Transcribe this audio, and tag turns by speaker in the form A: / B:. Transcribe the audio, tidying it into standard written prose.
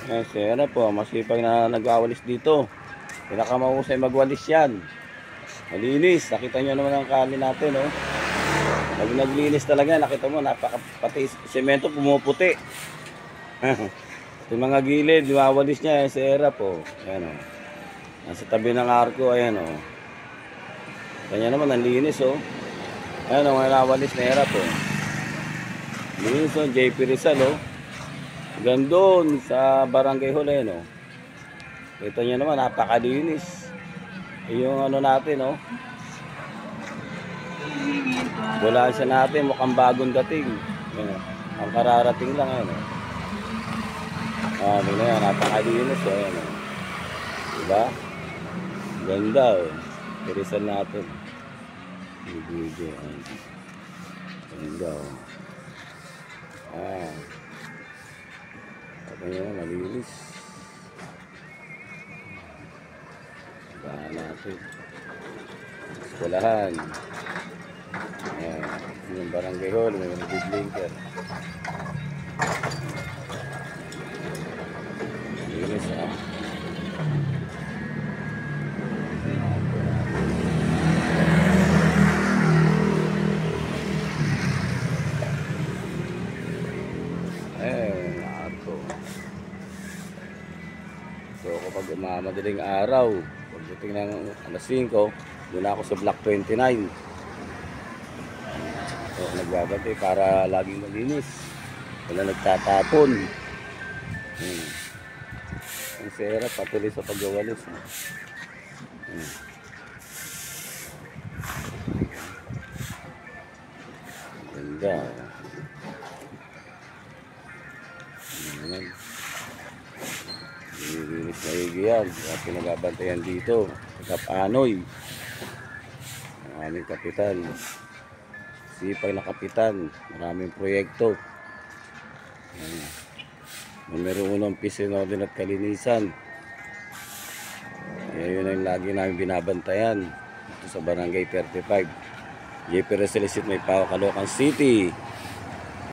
A: Yes, ano po, masipag na nagwawalis dito. Pinakamahusay magwalis yan. Malinis. Nakita nyo naman ang kali natin, oh. Pag naglinis talaga, nakita mo, pati semento pumuputi. Yung mga gilid, wawalis niya, si Era po. Ayan, oh. Nasa tabi ng arko, ayan, oh. Kanya naman, ang linis, oh. Ayan, oh, nawalis na Era po. Linis, oh, JP Rizal, oh. Gandun sa Barangay Hall, ayan, oh. Kita nyo naman, napakalinis. Yung ano natin, oh. Wala siya natin, mukhang bagong dating. Ayan, oh. Ang kararating lang, ayan, oh. Ano na yan, napakalinis, oh. Ayan, oh. Diba? Ganda, oh. Rizal natin. Yung video, ayan. Ganda, oh. Ako nyo, malinis. Bahan natin. Eskwelahan. Ayan. Yung Barangay Hall, may mga big blinker. Linis, ha. Ayan, ako. So kapag madaling araw, pagdating ng alas 5, doon ako sa Block 29. So nagbabantay para laging malinis. Wala nagtatapon. Ang sera patuloy sa pagwawalis. Ganda. Nilinis na yan. Kaya pinagabantayan dito. Kapanoy. Ang aming kapitan. Sipag na kapitan. Maraming proyekto. Numero 1 peace in order at kalinisan. Kaya yun ang lagi namin binabantayan. Ito sa Barangay 35. JP Rizal May Pao, Caloocan City.